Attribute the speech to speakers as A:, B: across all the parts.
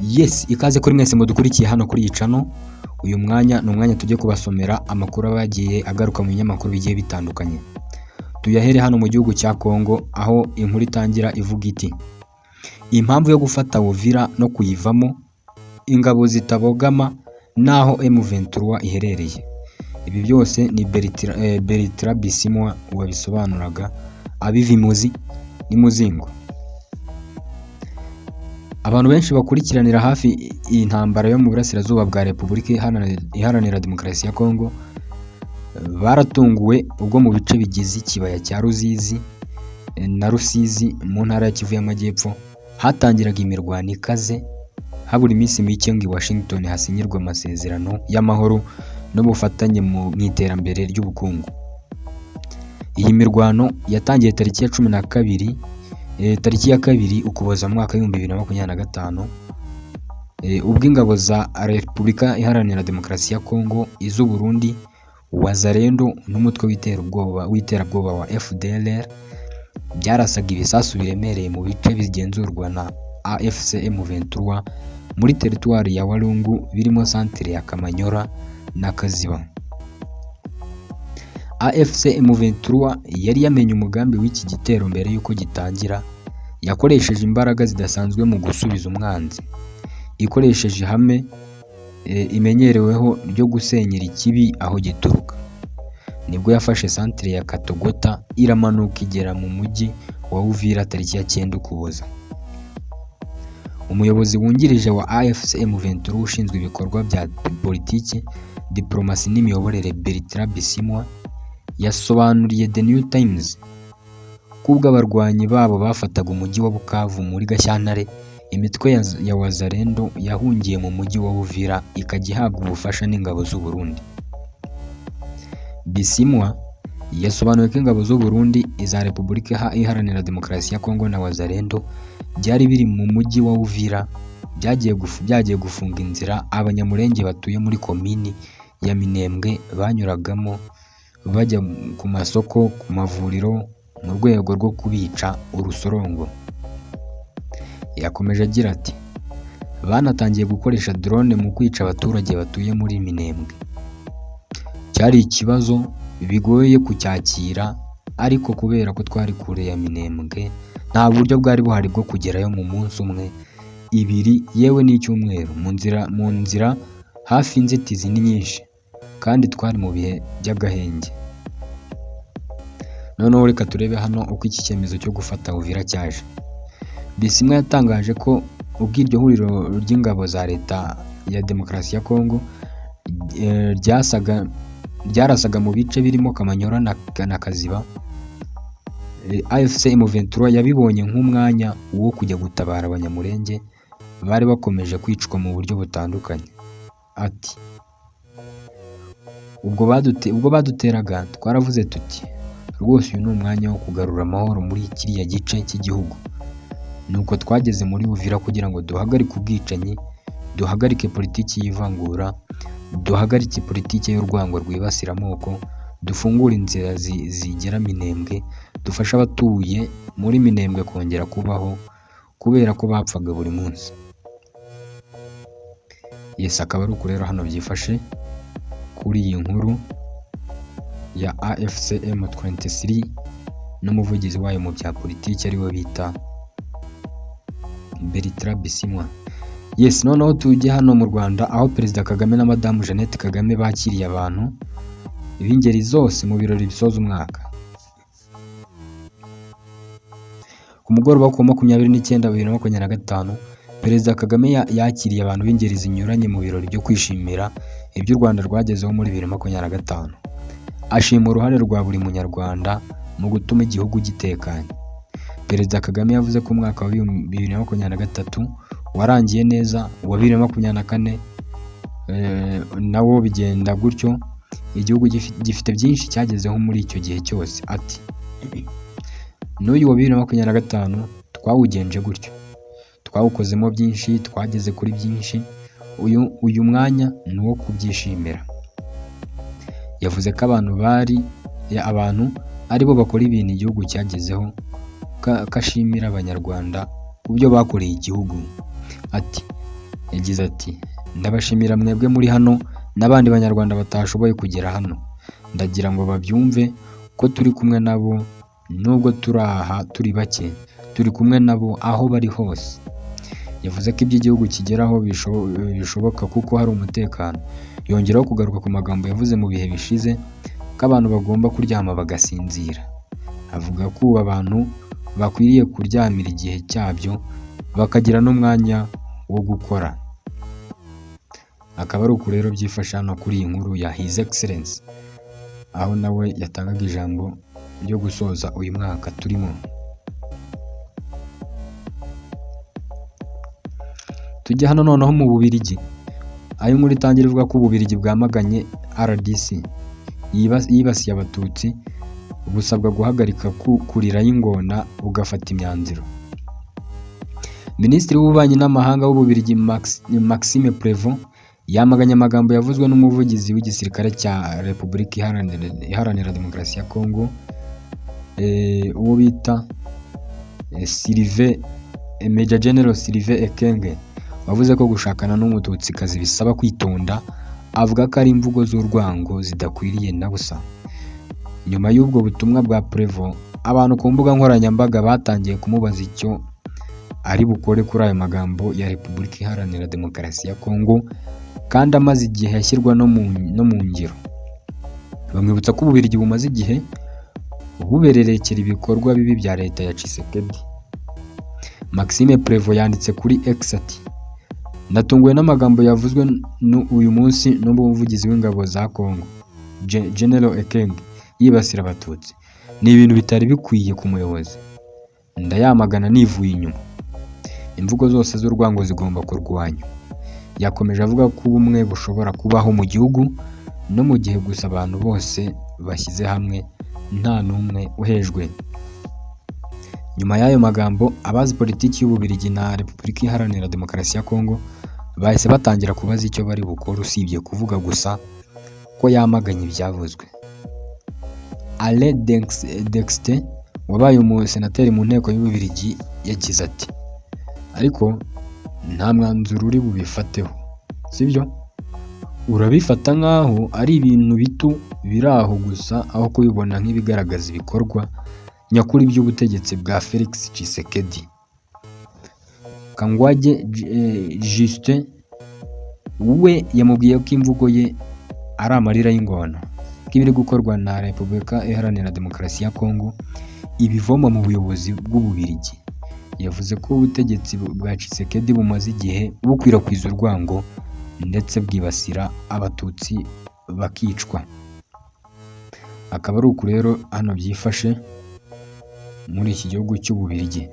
A: Yes, ikaze kuri mwese mudukurikiye hano kuri iyi channel. Uyu mwanya ni umwanya tujye kubasomera amakuru abagiye agaruka mu binyamakuru bigiye bitandukanye. Tuyahere hano mu gihugu cya Kongo, aho inkuru itangira ivuga iti: impamvu yo gufata Uvira no kuyivamo, ingabo zitabogama naho M23 iherereye. Ibi byose ni Bertrand Bisimwa wabisobanuraga abivimuzi ni muzingo. Abantu benshi bakurikiranira hafi iyi ntambara yo mu burasirazuba bwa Repubulika Iharanira Demokarasi ya Kongo baratunguwe ubwo mu bice bigize ikibaya cya Ruzizi na Rusizi mu ntara ya Kivu y'Amajyepfo hatangiraga imirwano ikaze, habura iminsi mike ngo i Washington hasinyirwe amasezerano y'amahoro n'ubufatanye mu iterambere ry'ubukungu. Iyi mirwano yatangiye tariki ya kabiri Ukuboza mu mwaka w'2025 ubwo ingabo za Repubulika Iharanira Demokarasi ya Kongo, iz'u Burundi, Wazalendo n'umutwe w'iterabwoba wa FDLR byarasaga ibisasu biremereye mu bice bigenzurwa na AFC M23 muri teritwari ya Walungu, birimo santere ya Kamanyora na Kaziba. AFC M23 yari yamenye umugambi w'iki gitero mbere y'uko gitangira. Yakoresheje imbaraga zidasanzwe mu gusubiza umwanzi, ikoresheje ihame imenyereweho ryo gusenyera ikibi aho gituruka. Nibwo yafashe santere ya Katogota iramanuka igera mu mujyi wa Uvira tariki ya 9 Ukuboza. Umuyobozi wungirije wa AFC M23 ushinzwe ibikorwa bya politiki, diplomasi n'imiyoborere, Bertrand Bisimwa, yasobanuriye The New Times kubwo abarwanyi babo bafataga umujyi wa Bukavu muri Gashyantare, imitwe ya Wazalendo yahungiye mu mujyi wa Uvira ikajya ihabwa ubufasha n'ingabo z'u Burundi. Bisimwa yasobanuye ko ingabo z'u Burundi, iza Repubulika Iharanira Demokarasi ya Kongo na Wazalendo byari biri mu mujyi wa Uvira byagiye gufunga inzira abanyamurenge batuye muri komini ya Minembwe banyuragamo bajya ku masoko, ku mavuriro, mu rwego rwo kubica urusorongo. Yakomeje agira ati: banatangiye gukoresha drone mu kwica abaturage batuye muri Minembwe. Cyari ikibazo bigoye kucyakira, ariko kubera ko twari kure ya Minembwe nta buryo bwari buhari bwo kugerayo mu munsi umwe, ibiri, yewe n'icyumweru. Mu nzira hafi inzitizi ni nyinshi kandi twari mu bihe by'agahenge. Noneho reka turebe hano uko iki cyemezo cyo gufata Uvira cyaje. Bisimwa yatangaje ko ubwo iryo huriro ry'ingabo za leta ya Demokarasi ya Kongo ryarasaga mu bice birimo Kamanyora na Kaziba, AFC M23 yabibonye nk'umwanya wo kujya gutabara abanyamurenge bari bakomeje kwicwa mu buryo butandukanye. Ati: ubwo baduteraga twaravuze tuti rwose uyu ni umwanya wo kugarura amahoro muri kiriya gice cy'igihugu. Nuko twageze muri Uvira kugira ngo duhagarike ubwicanyi, duhagarike politiki y'ivangura, duhagarike politiki y'urwango rwibasira amoko, dufungure inzira zigera Minembwe, dufasha abatuye muri Minembwe kongera kubaho kubera ko bapfaga buri munsi. Yes, akaba ari uko rero hano byifashe kuri iyi nkuru ya AFC M23 n'umuvugizi wayo mu bya politiki ariwe bita Bertrand Bisimwa. Yes, noneho tujye hano mu Rwanda, aho Perezida Kagame na Madamu Jeannette Kagame bakiriye abantu b'ingeri zose mu birori bisoza umwaka. Ku mugoroba ku 29/2025 Perezida Kagame yakiriye abantu b'ingeri zinyuranye mu birori byo kwishimira ibyo u Rwanda rwagezeho muri 2025. Ashima uruhare rwa buri munyarwanda mu gutuma igihugu gitekanye. Perezida Kagame yavuze ko umwaka wa 2023 warangiye neza, uwa 2024 nawo bigenda gutyo, igihugu gifite byinshi cyagezeho muri icyo gihe cyose. Ati: n'uyu wa 2025 twawugenje gutyo, twawukozemo byinshi, twageze kuri byinshi, uyu mwanya ni uwo kubyishimira. Yavuze ko abantu aribo bakora ibintu igihugu cyagezeho, kashimira abanyarwanda ku byo bakoreye igihugu. Ati: yagize ati ndabashimira mwebwe muri hano n'abandi banyarwanda batashoboye kugera hano, ndagira ngo babyumve ko turi kumwe nabo nubwo turi aha turi bake, turi kumwe nabo aho bari hose. Yavuze ko ibyo igihugu kigeraho bishoboka kuko hari umutekano. Yongeraho kugaruka ku magambo yavuze mu bihe bishize ko abantu bagomba kuryama bagasinzira. Avuga ko ubu abantu bakwiriye kuryamira igihe cyabyo bakagira n'umwanya wo gukora. Akaba ari uku rero byifashe hano kuri iyi nkuru ya His Excellence, aho nawe yatangaga ijambo ryo gusoza uyu mwaka turimo. Tujya hano noneho mu Bubiligi, aho inkuru itangira ivuga ko Ububiligi bwamaganye RDC yibasiye Abatutsi busabwa guhagarika kuriraho ingona bugafata imyanzuro. Minisitiri w'Ububanyi n'Amahanga w'Ububiligi Maxime Prevot yamaganye amagambo yavuzwe n'umuvugizi w'igisirikare cya Repubulika Iharanira Demokarasi ya Kongo, uwo bita Major General Sylvain Ekenge, wavuze ko gushakana n'umututsikazi bisaba kwitonda. Avuga ko ari imvugo z'urwango zidakwiriye na busa. Nyuma y'ubwo butumwa bwa Prevot, abantu ku mbuga nkoranyambaga batangiye kumubaza icyo ari bukore kuri ayo magambo ya Repubulika Iharanira Demokarasi ya Kongo kandi amaze igihe ashyirwa no mu ngiro. Bamwibutsa ko Ububiligi bumaze igihe bubererekera ibikorwa bibi bya leta ya Tshisekedi. Maxime Prevot yanditse kuri X ati natunguwe n'amagambo yavuzwe uyu munsi n'umuvugizi w'ingabo za Kongo General Ekenge yibasira Abatutsi. Ni ibintu bitari bikwiye ku muyobozi, ndayamagana nivuye inyuma. Imvugo zose z'urwango zigomba kurwanywa. Yakomeje avuga ko ubumwe bushobora kubaho mu gihugu no mu gihe gusa abantu bose bashyize hamwe nta n'umwe uhejwe. Nyuma y'ayo magambo, abazi politiki y'Ububiligi na Repubulika Iharanira Demokarasi ya Kongo bahise batangira kubaza icyo bari bukore usibye kuvuga gusa ko yamaganye ibyavuzwe. Alain Dexter wabaye umusenateri mu nteko y'Ububiligi yagize ati ariko nta mwanzuro uri bubifateho, sibyo? Urabifata nk'aho ari ibintu bito biri aho gusa aho kubibona nk'ibigaragaza ibikorwa nyakuri by'ubutegetsi bwa Felix Tshisekedi. Kangwage Justin we yamubwiye ko imvugo ye ari amarira y'ingona, ko ibiri gukorwa na Repubulika Iharanira Demokarasi ya Kongo ibivoma mu buyobozi bw'Ububiligi. Yavuze ko ubutegetsi bwa Tshisekedi bumaze igihe bukwirakwiza urwango ndetse bwibasira Abatutsi bakicwa. Akaba ari uku rero hano byifashe muri iki gihugu cy'Ububiligi.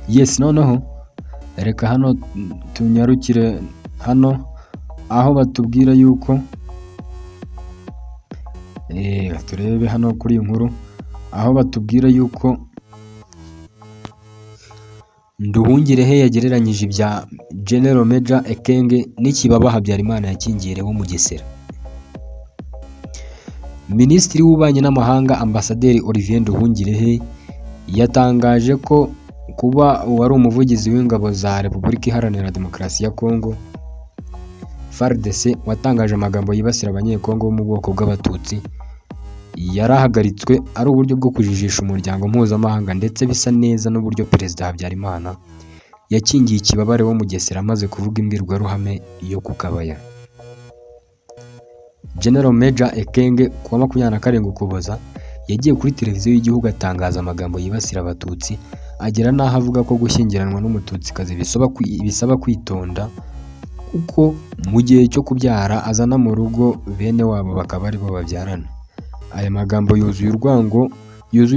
A: Yes, noneho reka hano tunyarukire hano aho batubwira yuko turebe hano kuri iyi nkuru aho batubwira yuko Nduhungirehe yagereranyije ibya General Major Ekenge n'ikibaba Habyarimana yakingiyeho mu Bugesera. Minisitiri w'Ububanyi n'Amahanga Ambasaderi Olivier Nduhungirehe yatangaje ko kuba uwari umuvugizi w'ingabo za Repubulika Iharanira Demokarasi ya Kongo FARDC watangaje amagambo yibasira abanyekongo bo mu bwoko bw'Abatutsi yarahagaritswe ari uburyo bwo kujijisha umuryango mpuzamahanga, ndetse bisa neza n'uburyo Perezida Habyarimana yakingiye ikibabare wo mu Bugesera amaze kuvuga imbwirwaruhame yo ku Kabaya. General Major Ekenge ku wa 27 Ukuboza yagiye kuri televiziyo y'igihugu atangaza amagambo yibasira Abatutsi, agera n'aho avuga ko gushyingiranwa n'umututsikazi bisaba kwitonda kuko mu gihe cyo kubyara azana mu rugo bene wabo bakaba ari bo babyarana. Aya magambo yuzuye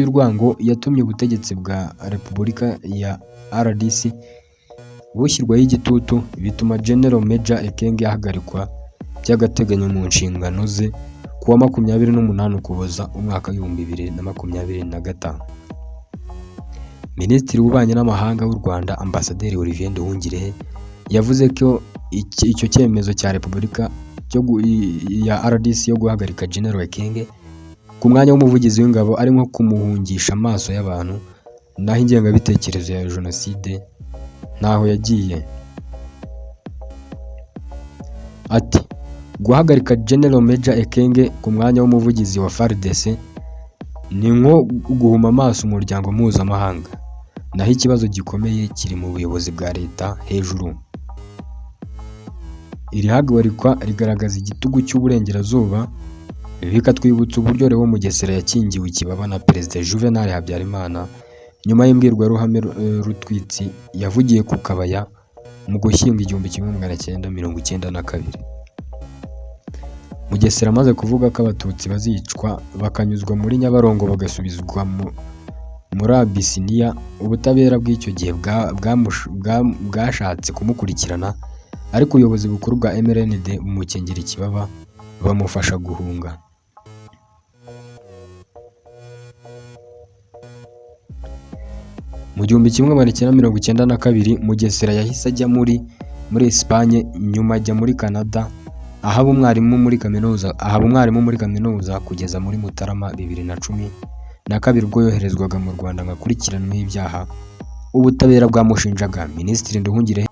A: urwango yatumye ubutegetsi bwa Repubulika ya RDC bushyirwaho igitutu, bituma General Major Ekenge ahagarikwa by'agateganyo mu nshingano ze ku wa 28 Ukuboza umwaka w'2025. Minisitiri w'Ububanyi n'Amahanga w'u Rwanda Ambasaderi Olivier Nduhungirehe yavuze ko icyo cyemezo cya Repubulika ya RDC yo guhagarika General Ekenge ku mwanya w'umuvugizi w'ingabo ari nko kumuhungisha amaso y'abantu naho ingengabitekerezo ya jenoside ntaho yagiye. Ati guhagarika General Major Ekenge ku mwanya w'umuvugizi wa FARDC ni nko guhuma amaso umuryango mpuzamahanga, naho ikibazo gikomeye kiri mu buyobozi bwa leta hejuru. Iri hagarikwa rigaragaza igitugu cy'uburengerazuba, bikatwibutsa uburyo Lewo Mugesera yakingiwe ikibaba na Perezida Juvenal Habyarimana nyuma y'imbwirwaruhame Rutwitsi yavugiye ku Kabaya mu Gushyingo 1992. Mugesera amaze kuvuga ko Abatutsi bazicwa bakanyuzwa muri Nyabarongo bagasubizwa muri Abisiniya, ubutabera bw'icyo gihe bwashatse kumukurikirana, ariko ubuyobozi bukuru bwa MRND bumukengera ikibaba bamufasha guhunga. Mu 1992 Mugesera yahise ajya muri Espagne, nyuma ajya muri Canada ahaba umwarimu muri kaminuza kugeza muri Mutarama 2012 ubwo yoherezwaga mu Rwanda agakurikiranweho ibyaha ubutabera bwamushinjaga. Minisitiri Nduhungirehe